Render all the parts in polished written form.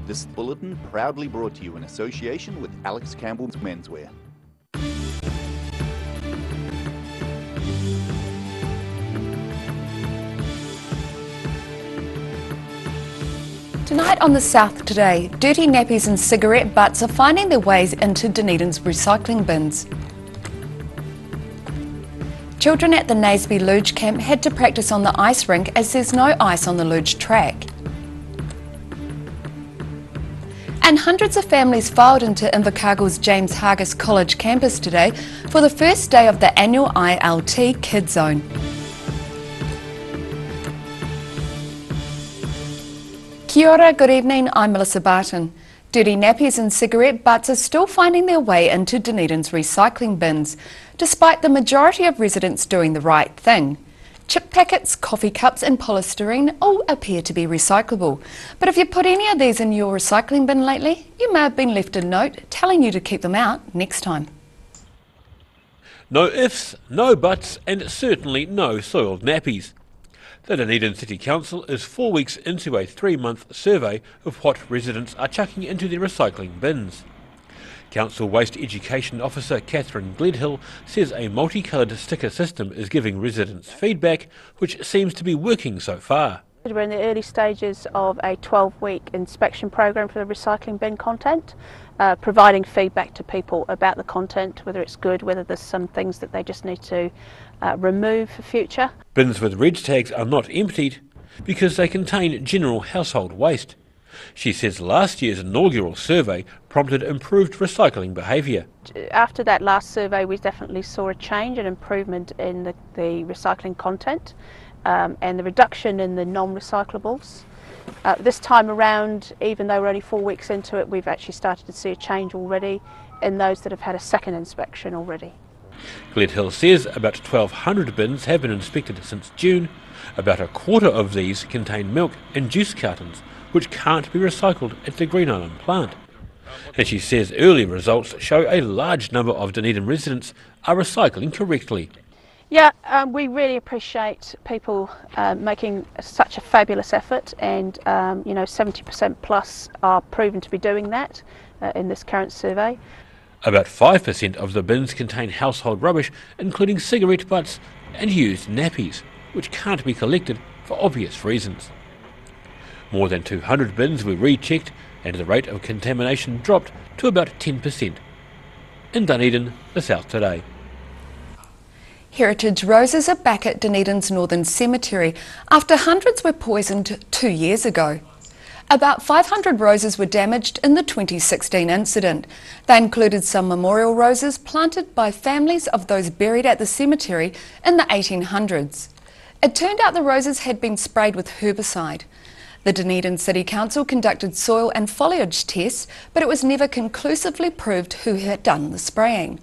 This bulletin proudly brought to you in association with Alex Campbell's Menswear. Tonight on The South Today, dirty nappies and cigarette butts are finding their ways into Dunedin's recycling bins. Children at the Naseby Luge camp had to practice on the ice rink as there's no ice on the luge track. And hundreds of families filed into Invercargill's James Hargis College campus today for the first day of the annual ILT Kids Zone. Kia ora, good evening, I'm Melissa Barton. Dirty nappies and cigarette butts are still finding their way into Dunedin's recycling bins, despite the majority of residents doing the right thing. Chip packets, coffee cups and polystyrene all appear to be recyclable. But if you put any of these in your recycling bin lately, you may have been left a note telling you to keep them out next time. No ifs, no buts and certainly no soiled nappies. The Dunedin City Council is 4 weeks into a 3-month survey of what residents are chucking into their recycling bins. Council Waste Education Officer Catherine Gledhill says a multicoloured sticker system is giving residents feedback, which seems to be working so far. We're in the early stages of a 12-week inspection program for the recycling bin content, providing feedback to people about the content, whether it's good, whether there's some things that they just need to remove for future. Bins with red tags are not emptied because they contain general household waste. She says last year's inaugural survey prompted improved recycling behaviour. After that last survey, we definitely saw a change and improvement in the recycling content and the reduction in the non-recyclables. This time around, even though we're only 4 weeks into it, we've actually started to see a change already in those that have had a second inspection already. Gledhill says about 1,200 bins have been inspected since June. About a quarter of these contain milk and juice cartons, which can't be recycled at the Green Island plant. And she says early results show a large number of Dunedin residents are recycling correctly. Yeah, we really appreciate people making such a fabulous effort, and 70% plus are proven to be doing that in this current survey. About 5% of the bins contain household rubbish, including cigarette butts and used nappies, which can't be collected for obvious reasons. More than 200 bins were rechecked and the rate of contamination dropped to about 10%. In Dunedin, The South Today. Heritage roses are back at Dunedin's Northern Cemetery after hundreds were poisoned 2 years ago. About 500 roses were damaged in the 2016 incident. They included some memorial roses planted by families of those buried at the cemetery in the 1800s. It turned out the roses had been sprayed with herbicide. The Dunedin City Council conducted soil and foliage tests, but it was never conclusively proved who had done the spraying.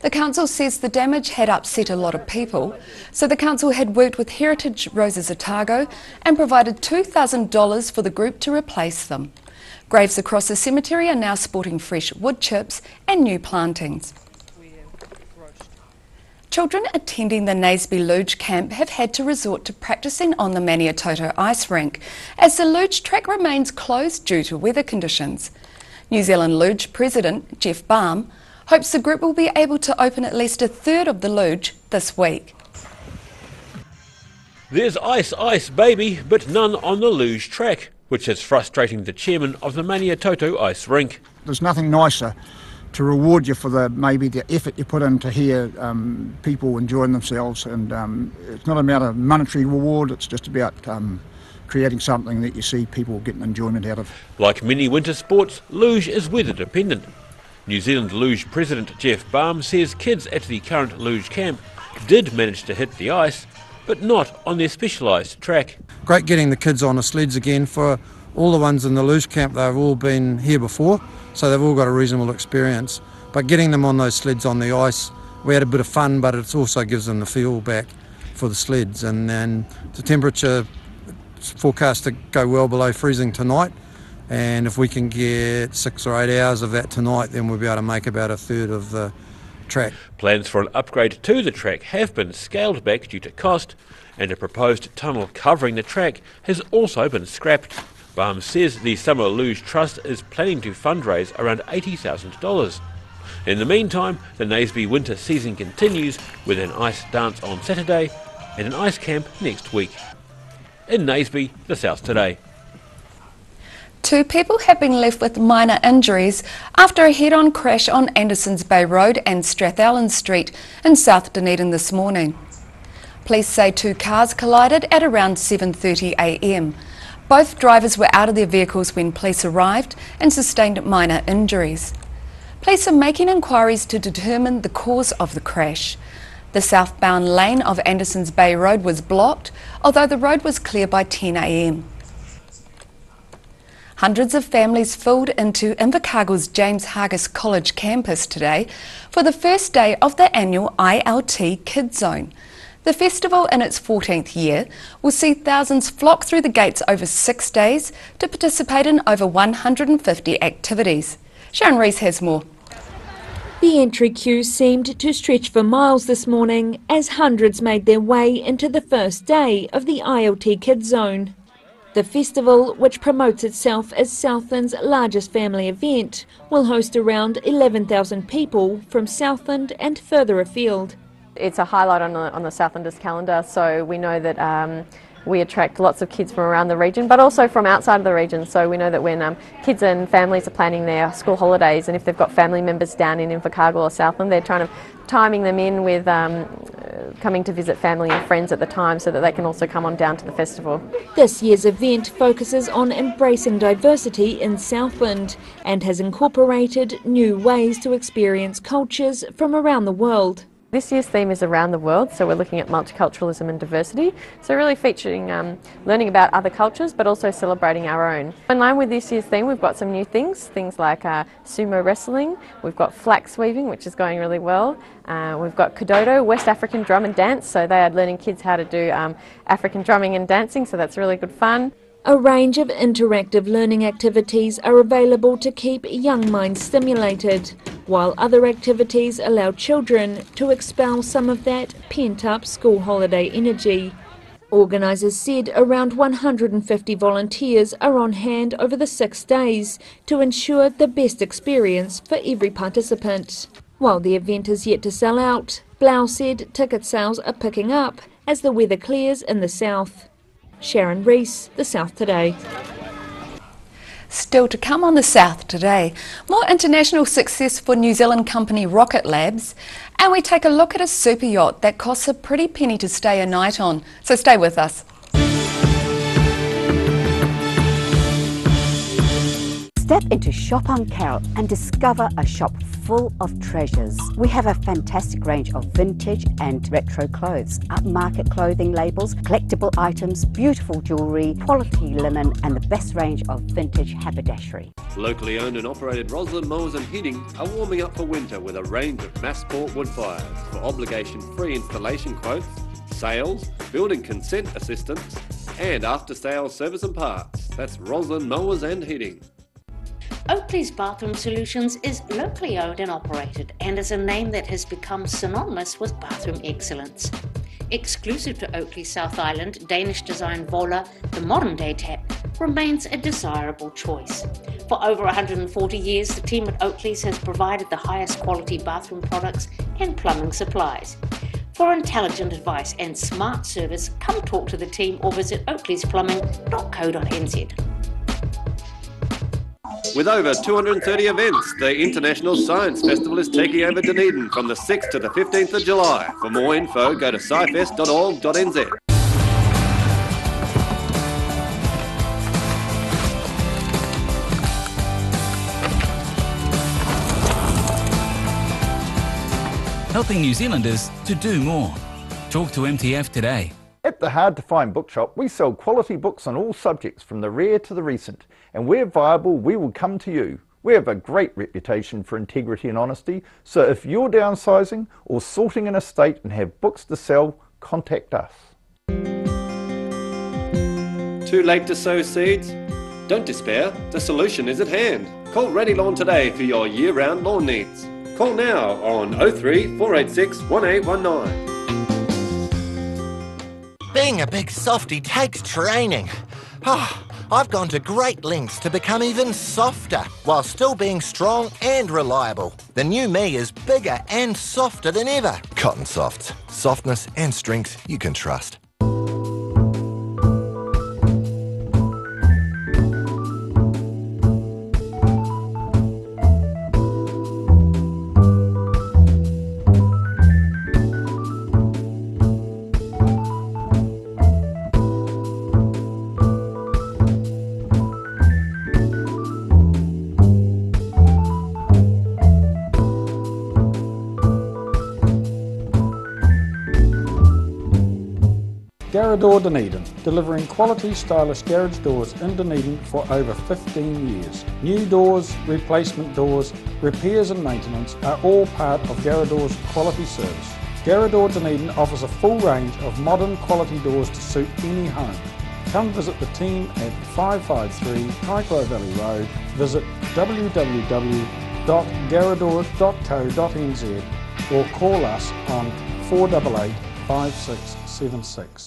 The council says the damage had upset a lot of people, so the council had worked with Heritage Roses Otago and provided $2,000 for the group to replace them. Graves across the cemetery are now sporting fresh wood chips and new plantings. Children attending the Naseby Luge camp have had to resort to practising on the Maniatoto ice rink as the luge track remains closed due to weather conditions. New Zealand Luge President Jeff Baum hopes the group will be able to open at least a third of the luge this week. There's ice, baby, but none on the luge track, which is frustrating the chairman of the Maniatoto ice rink. There's nothing nicer to reward you for the effort you put in to hear people enjoying themselves, and it's not about a monetary reward, it's just about creating something that you see people getting enjoyment out of. Like many winter sports, luge is weather dependent. New Zealand Luge President Jeff Baum says kids at the current luge camp did manage to hit the ice, but not on their specialised track. Great getting the kids on the sleds again. For all the ones in the luge camp, they've all been here before, so they've all got a reasonable experience. But getting them on those sleds on the ice, we had a bit of fun, but it also gives them the feel back for the sleds. And then the temperature is forecast to go well below freezing tonight. And if we can get 6 or 8 hours of that tonight, then we'll be able to make about a third of the track. Plans for an upgrade to the track have been scaled back due to cost, and a proposed tunnel covering the track has also been scrapped. Barnes says the Summer Luge Trust is planning to fundraise around $80,000. In the meantime, the Naseby winter season continues with an ice dance on Saturday and an ice camp next week. In Naseby, the South Today. 2 people have been left with minor injuries after a head-on crash on Andersons Bay Road and Strathallan Street in South Dunedin this morning. Police say 2 cars collided at around 7:30 a.m. Both drivers were out of their vehicles when police arrived and sustained minor injuries. Police are making inquiries to determine the cause of the crash. The southbound lane of Andersons Bay Road was blocked, although the road was clear by 10 a.m. Hundreds of families filed into Invercargill's James Hargis College campus today for the first day of the annual ILT Kids Zone. The festival, in its 14th year, will see thousands flock through the gates over 6 days to participate in over 150 activities. Sharon Rees has more. The entry queue seemed to stretch for miles this morning as hundreds made their way into the first day of the ILT Kids Zone. The festival, which promotes itself as Southland's largest family event, will host around 11,000 people from Southland and further afield. It's a highlight on the Southlanders calendar, so we know that we attract lots of kids from around the region, but also from outside of the region. So we know that when kids and families are planning their school holidays, and if they've got family members down in Invercargill or Southland, they're trying to timing them in with coming to visit family and friends at the time so that they can also come on down to the festival. This year's event focuses on embracing diversity in Southland and has incorporated new ways to experience cultures from around the world. This year's theme is around the world, so we're looking at multiculturalism and diversity, so really featuring learning about other cultures but also celebrating our own. In line with this year's theme, we've got some new things like sumo wrestling, we've got flax weaving, which is going really well, we've got Kododo, West African drum and dance, so they are learning kids how to do African drumming and dancing, so that's really good fun. A range of interactive learning activities are available to keep young minds stimulated, while other activities allow children to expel some of that pent-up school holiday energy. Organisers said around 150 volunteers are on hand over the 6 days to ensure the best experience for every participant. While the event is yet to sell out, Blau said ticket sales are picking up as the weather clears in the south. Sharon Rees, The South Today. Still to come on The South Today, more international success for New Zealand company Rocket Labs, and we take a look at a super yacht that costs a pretty penny to stay a night on. So stay with us. Step into Shop on Carol and discover a shop full of treasures. We have a fantastic range of vintage and retro clothes, upmarket clothing labels, collectible items, beautiful jewellery, quality linen and the best range of vintage haberdashery. Locally owned and operated Roslyn Mowers and Heating are warming up for winter with a range of mass-sport wood fires for obligation-free installation quotes, sales, building consent assistance and after-sales service and parts. That's Roslyn Mowers and Heating. Oakley's Bathroom Solutions is locally owned and operated and is a name that has become synonymous with bathroom excellence. Exclusive to Oakley South Island, Danish design Vola, the modern day tap, remains a desirable choice. For over 140 years, the team at Oakley's has provided the highest quality bathroom products and plumbing supplies. For intelligent advice and smart service, come talk to the team or visit oakleysplumbing.co.nz. With over 230 events, the International Science Festival is taking over Dunedin from the 6th to the 15th of July. For more info, go to scifest.org.nz. Helping New Zealanders to do more. Talk to MTF today. At the Hard to Find Bookshop, we sell quality books on all subjects from the rare to the recent, and where viable, we will come to you. We have a great reputation for integrity and honesty, so if you're downsizing or sorting an estate and have books to sell, contact us. Too late to sow seeds? Don't despair, the solution is at hand. Call Ready Lawn today for your year-round lawn needs. Call now on 03 486 1819. Being a big softie takes training. I've gone to great lengths to become even softer while still being strong and reliable. The new me is bigger and softer than ever. Cotton Softs. Softness and strength you can trust. Garage Dunedin, delivering quality stylish garage doors in Dunedin for over 15 years. New doors, replacement doors, repairs and maintenance are all part of Garage quality service. Garage Dunedin offers a full range of modern quality doors to suit any home. Come visit the team at 553 Kaikoura Valley Road. Visit www.garrador.co.nz or call us on 488 5676.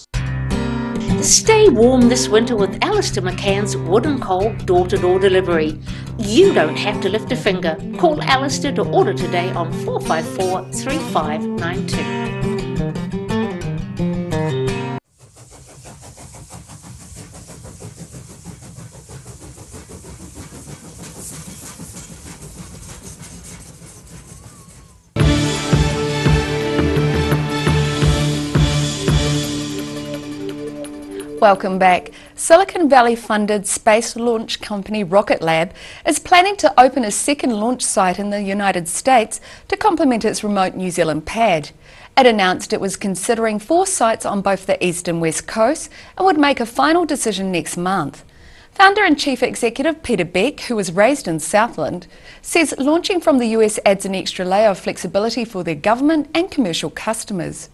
Stay warm this winter with Alistair McCann's Wooden Coal door-to-door delivery. You don't have to lift a finger. Call Alistair to order today on 454 3592. Welcome back. Silicon Valley-funded space launch company Rocket Lab is planning to open a second launch site in the United States to complement its remote New Zealand pad. It announced it was considering 4 sites on both the east and west coasts and would make a final decision next month. Founder and Chief Executive Peter Beck, who was raised in Southland, says launching from the US adds an extra layer of flexibility for their government and commercial customers.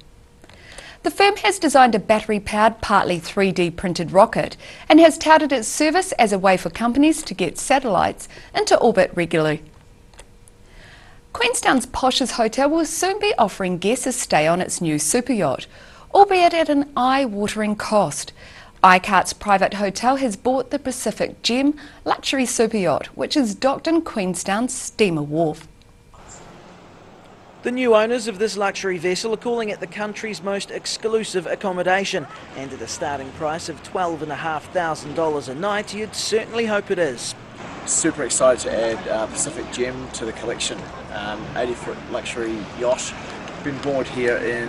The firm has designed a battery-powered, partly 3D printed rocket and has touted its service as a way for companies to get satellites into orbit regularly. Queenstown's POSSUM hotel will soon be offering guests a stay on its new super yacht, albeit at an eye-watering cost. iCart's private hotel has bought the Pacific Gem luxury super yacht, which is docked in Queenstown's Steamer Wharf. The new owners of this luxury vessel are calling it the country's most exclusive accommodation, and at a starting price of $12,500 a night, you'd certainly hope it is. Super excited to add Pacific Gem to the collection. 80-foot luxury yacht, been moored here in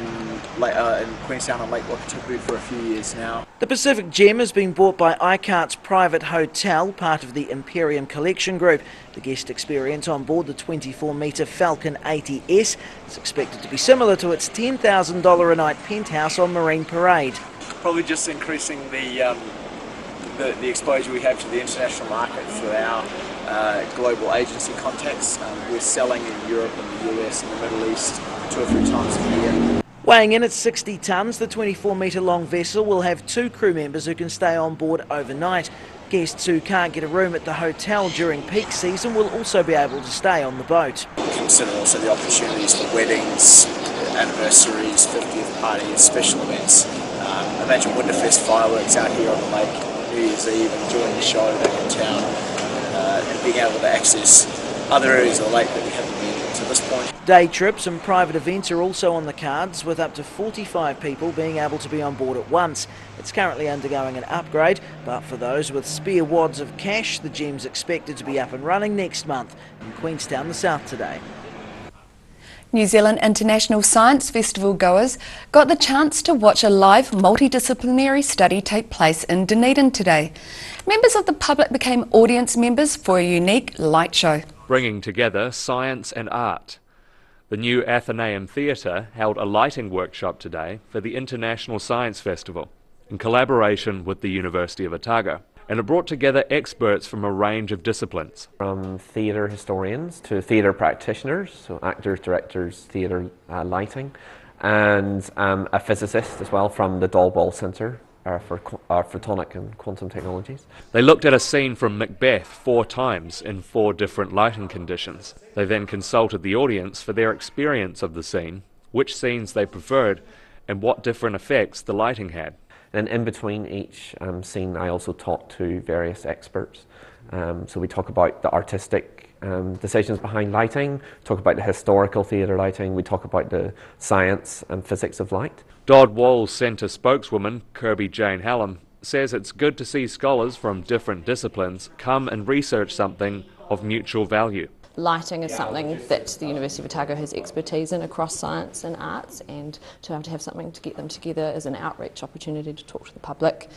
Queenstown on Lake Wakatipu for a few years now. The Pacific Gem has been bought by iCart's private hotel, part of the Imperium Collection Group. The guest experience on board the 24-metre Falcon 80S is expected to be similar to its $10,000 a night penthouse on Marine Parade. Probably just increasing the exposure we have to the international market through our global agency contacts. We're selling in Europe and the US and the Middle East 2 or 3 times a year. Weighing in at 60 tonnes, the 24-metre long vessel will have 2 crew members who can stay on board overnight. Guests who can't get a room at the hotel during peak season will also be able to stay on the boat. Consider also the opportunities for weddings, anniversaries, 50th parties, special events. Imagine Winterfest fireworks out here on the lake, New Year's Eve, enjoying the show back in town, and being able to access other areas of the lake that we haven't been to this point. Day trips and private events are also on the cards, with up to 45 people being able to be on board at once. It's currently undergoing an upgrade, but for those with spare wads of cash, the Gem's expected to be up and running next month in Queenstown, the South today. New Zealand International Science Festival goers got the chance to watch a live multidisciplinary study take place in Dunedin today. Members of the public became audience members for a unique light show, bringing together science and art. The new Athenaeum Theatre held a lighting workshop today for the International Science Festival in collaboration with the University of Otago, and it brought together experts from a range of disciplines. From theatre historians to theatre practitioners, so actors, directors, theatre lighting, and a physicist as well from the Dalball Centre for Photonic and Quantum Technologies. They looked at a scene from Macbeth 4 times in 4 different lighting conditions. They then consulted the audience for their experience of the scene, which scenes they preferred, and what different effects the lighting had. And in between each scene I also talk to various experts. So we talk about the artistic decisions behind lighting, talk about the historical theatre lighting, we talk about the science and physics of light. Dodd Walls Centre spokeswoman Kirby Jane Hallam says it's good to see scholars from different disciplines come and research something of mutual value. Lighting is something that the University of Otago has expertise in across science and arts, and to be able to have something to get them together as an outreach opportunity to talk to the public,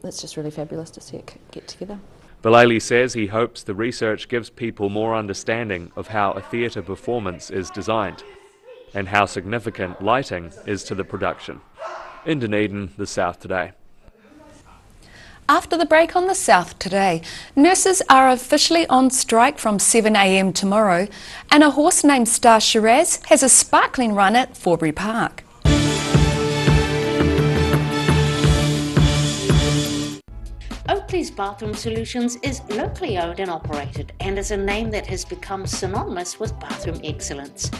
it's just really fabulous to see it get together. Vallely says he hopes the research gives people more understanding of how a theatre performance is designed and how significant lighting is to the production. In Dunedin, The South Today. After the break on The South Today, nurses are officially on strike from 7 a.m. tomorrow, and a horse named Star Shiraz has a sparkling run at Forbury Park. Oakley's Bathroom Solutions is locally owned and operated and is a name that has become synonymous with bathroom excellence.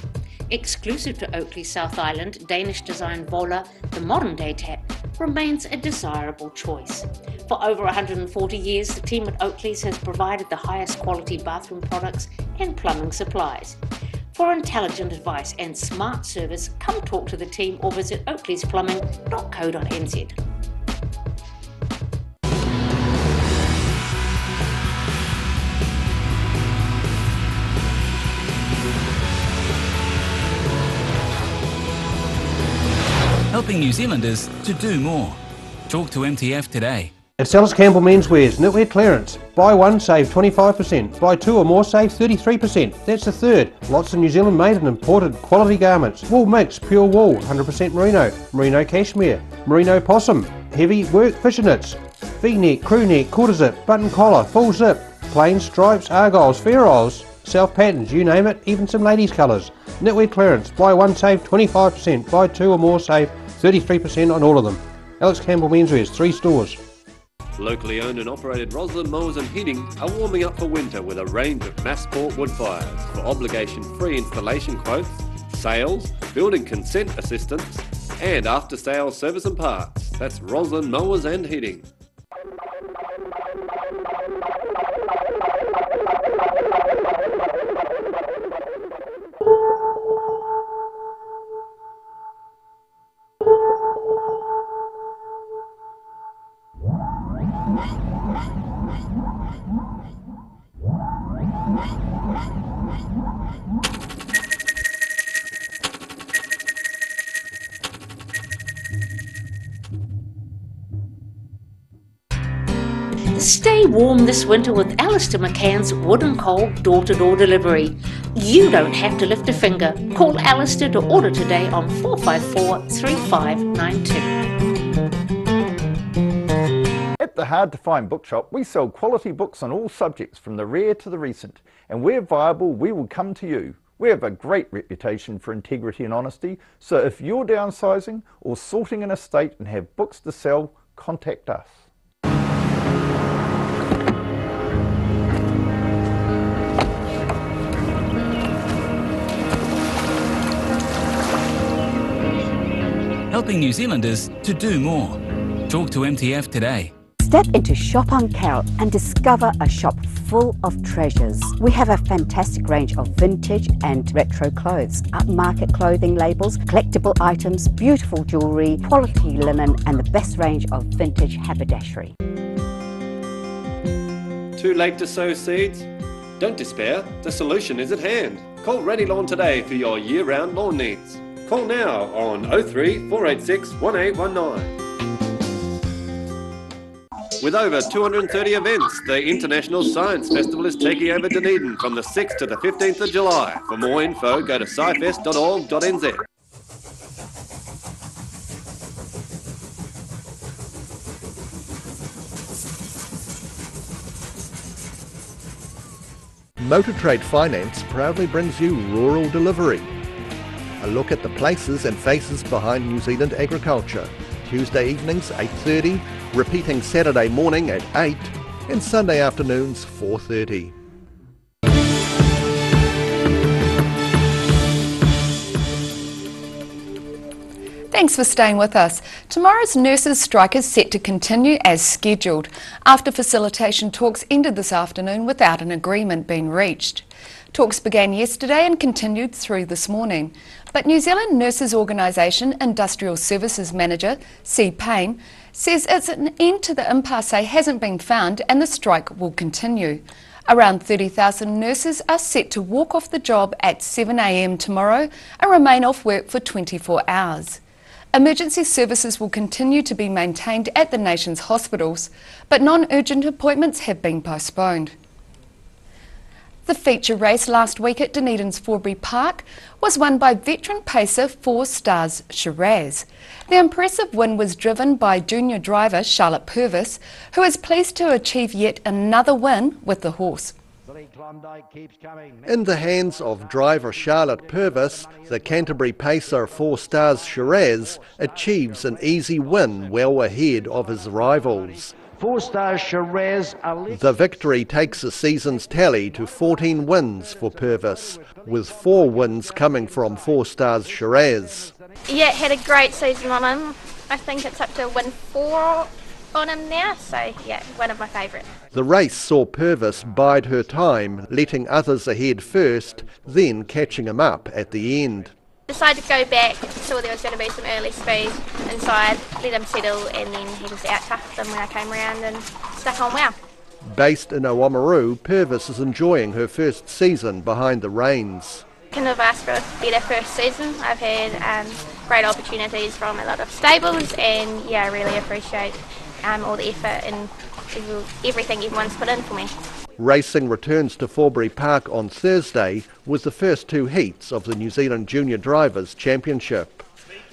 Exclusive to Oakley South Island, Danish design Vola, the modern day tap, remains a desirable choice. For over 140 years, the team at Oakley's has provided the highest quality bathroom products and plumbing supplies. For intelligent advice and smart service, come talk to the team or visit oakleysplumbing.co.nz. Helping New Zealanders to do more. Talk to MTF today. At Alex Campbell Menswear's knitwear clearance. Buy one, save 25%. Buy two or more, save 33%. That's a third. Lots of New Zealand made and imported quality garments. Wool mix, pure wool, 100% merino. Merino cashmere. Merino possum. Heavy work fishnets. V-neck, crew neck, quarter zip, button collar, full zip. Plain stripes, argyles, FAIRISLE. Self patterns, you name it, even some ladies' colours. Knitwear clearance. Buy one, save 25%. Buy two or more, save 33% on all of them. Alex Campbell Menswear's, 3 stores. Locally owned and operated Roslyn Mowers and Heating are warming up for winter with a range of mass sport wood fires. For obligation-free installation quotes, sales, building consent assistance, and after-sales service and parts. That's Roslyn Mowers and Heating. Stay warm this winter with Alistair McCann's Wood and Coal door-to-door delivery. You don't have to lift a finger. Call Alistair to order today on 454-3592. At the Hard to Find Bookshop, we sell quality books on all subjects from the rare to the recent, and where viable, we will come to you. We have a great reputation for integrity and honesty, so if you're downsizing or sorting an estate and have books to sell, contact us. Helping New Zealanders to do more. Talk to MTF today. Step into Shop on Carrot and discover a shop full of treasures. We have a fantastic range of vintage and retro clothes, upmarket clothing labels, collectible items, beautiful jewellery, quality linen and the best range of vintage haberdashery. Too late to sow seeds? Don't despair, the solution is at hand. Call Ready Lawn today for your year-round lawn needs. Call now on 03 486 1819. With over 230 events, the International Science Festival is taking over Dunedin from the 6th to the 15th of July. For more info, go to scifest.org.nz. Motor Trade Finance proudly brings you Rural Delivery. A look at the places and faces behind New Zealand agriculture. Tuesday evenings 8:30, repeating Saturday morning at 8 and Sunday afternoons 4:30. Thanks for staying with us. Tomorrow's nurses' strike is set to continue as scheduled after facilitation talks ended this afternoon without an agreement being reached. Talks began yesterday and continued through this morning. But New Zealand Nurses Organisation Industrial Services Manager, C. Payne, says it's an end to the impasse hasn't been found and the strike will continue. Around 30,000 nurses are set to walk off the job at 7 a.m. tomorrow and remain off work for 24 hours. Emergency services will continue to be maintained at the nation's hospitals, but non-urgent appointments have been postponed. The feature race last week at Dunedin's Forbury Park was won by veteran pacer 4 Stars Shiraz. The impressive win was driven by junior driver Charlotte Purvis, who is pleased to achieve yet another win with the horse. In the hands of driver Charlotte Purvis, the Canterbury pacer 4 Stars Shiraz achieves an easy win well ahead of his rivals. 4 Stars Shiraz. The victory takes the season's tally to 14 wins for Purvis, with 4 wins coming from 4 Stars Shiraz. Yeah, had a great season on him. I think it's up to win 4 on him now, so yeah, one of my favourites. The race saw Purvis bide her time, letting others ahead first, then catching him up at the end. Decided to go back, saw there was going to be some early speed inside, let him settle, and then he just out-toughed them when I came around and stuck on well. Based in Oamaru, Purvis is enjoying her first season behind the reins. Couldn't have asked for a better first season. I've had great opportunities from a lot of stables, and yeah, I really appreciate all the effort and everything everyone's put in for me. Racing returns to Forbury Park on Thursday with the first 2 heats of the New Zealand Junior Drivers' Championship.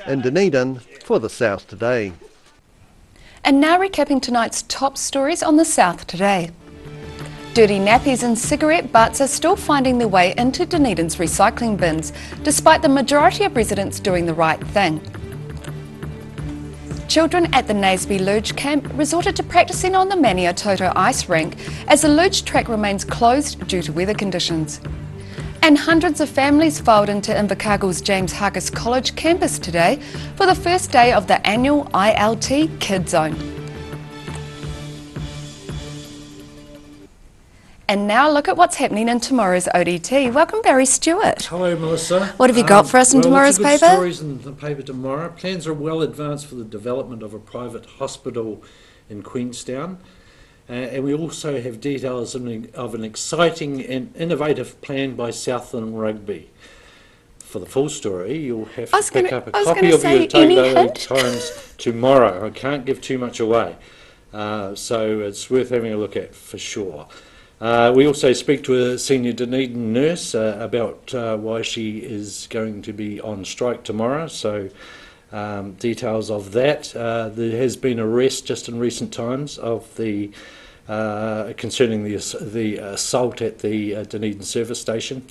In Dunedin, for the South Today. And now recapping tonight's top stories on the South Today. Dirty nappies and cigarette butts are still finding their way into Dunedin's recycling bins, despite the majority of residents doing the right thing. Children at the Naseby Luge camp resorted to practising on the Maniatoto ice rink as the luge track remains closed due to weather conditions. And hundreds of families filed into Invercargill's James Harkis College campus today for the first day of the annual ILT Kid Zone. And now look at what's happening in tomorrow's ODT. Welcome, Barry Stewart. Hello, Melissa. What have you got for us in tomorrow's paper? Stories in the paper tomorrow. Plans are well advanced for the development of a private hospital in Queenstown. And we also have details of an exciting and innovative plan by Southland Rugby. For the full story, you'll have to pick up a copy of your Daily Times tomorrow. I can't give too much away, so it's worth having a look at for sure. We also speak to a senior Dunedin nurse about why she is going to be on strike tomorrow, so details of that. There has been arrest just in recent times of the concerning the assault at the Dunedin service station.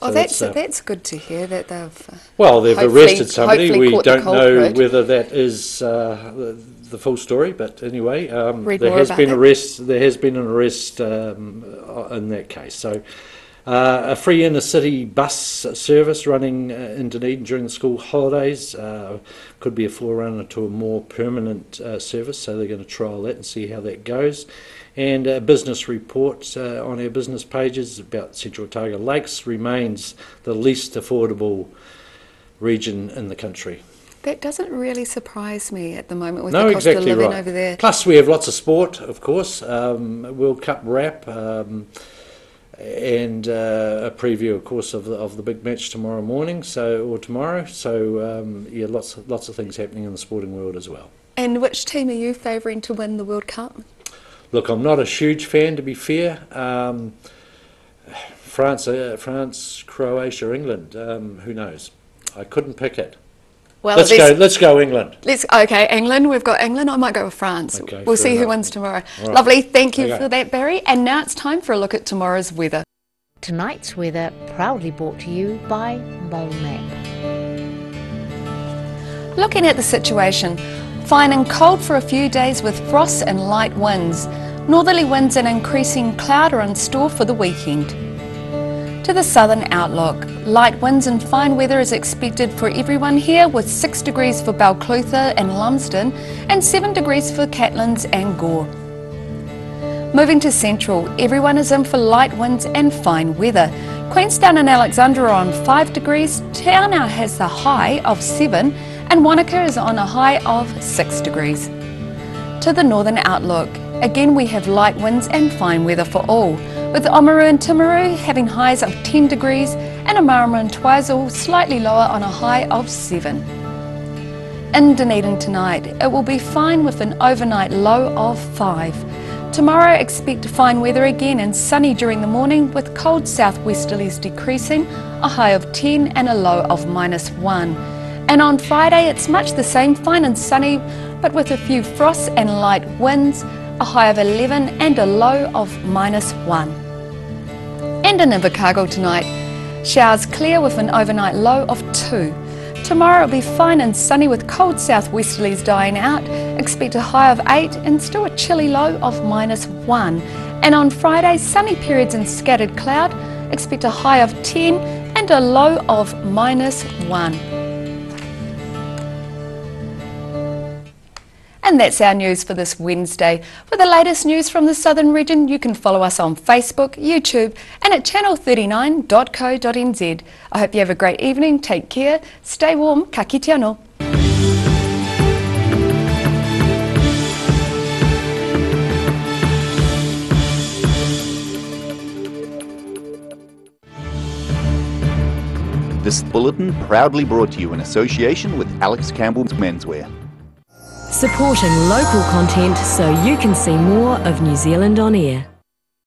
Oh, so that's good to hear that they've arrested somebody. We don't know whether that is the full story, but anyway, there has been an arrest in that case. So a free inner city bus service running in Dunedin during the school holidays could be a forerunner to a more permanent service, so they're going to trial that and see how that goes. And a business report on our business pages about Central Otago Lakes remains the least affordable region in the country. That doesn't really surprise me at the moment with the cost of living over there. Plus we have lots of sport, of course, World Cup wrap, and a preview, of course, of the big match tomorrow morning, or tomorrow. So yeah, lots of things happening in the sporting world as well. And which team are you favouring to win the World Cup? Look, I'm not a huge fan, to be fair. France, Croatia, England. Who knows? I couldn't pick it. Well, let's go England. Okay, England. We've got England. I might go with France. Okay, we'll see who wins tomorrow. Right. Lovely. Thank you for that, Barry. And now it's time for a look at tomorrow's weather. Tonight's weather proudly brought to you by Mole Map. Looking at the situation, fine and cold for a few days with frost and light winds. Northerly winds and increasing cloud are in store for the weekend. To the southern outlook, light winds and fine weather is expected for everyone here, with 6 degrees for Balclutha and Lumsden and 7 degrees for Catlins and Gore. Moving to central, everyone is in for light winds and fine weather. Queenstown and Alexandra are on 5 degrees, Taonau has a high of 7 and Wanaka is on a high of 6 degrees. To the northern outlook, again we have light winds and fine weather for all, with Oamaru and Timaru having highs of 10 degrees and Omarama and Twizel slightly lower on a high of 7. In Dunedin tonight, it will be fine with an overnight low of 5. Tomorrow expect fine weather again and sunny during the morning, with cold southwesterlies decreasing, a high of 10 and a low of -1. And on Friday it's much the same, fine and sunny, but with a few frosts and light winds, a high of 11 and a low of -1. And in Invercargill tonight, showers clear with an overnight low of 2. Tomorrow it'll be fine and sunny with cold southwesterlies dying out, expect a high of 8 and still a chilly low of -1. And on Friday, sunny periods and scattered cloud, expect a high of 10 and a low of -1. And that's our news for this Wednesday. For the latest news from the Southern region, you can follow us on Facebook, YouTube and at channel39.co.nz. I hope you have a great evening, take care, stay warm, ka kite anō. This bulletin proudly brought to you in association with Alex Campbell's Menswear. Supporting local content so you can see more of New Zealand on air.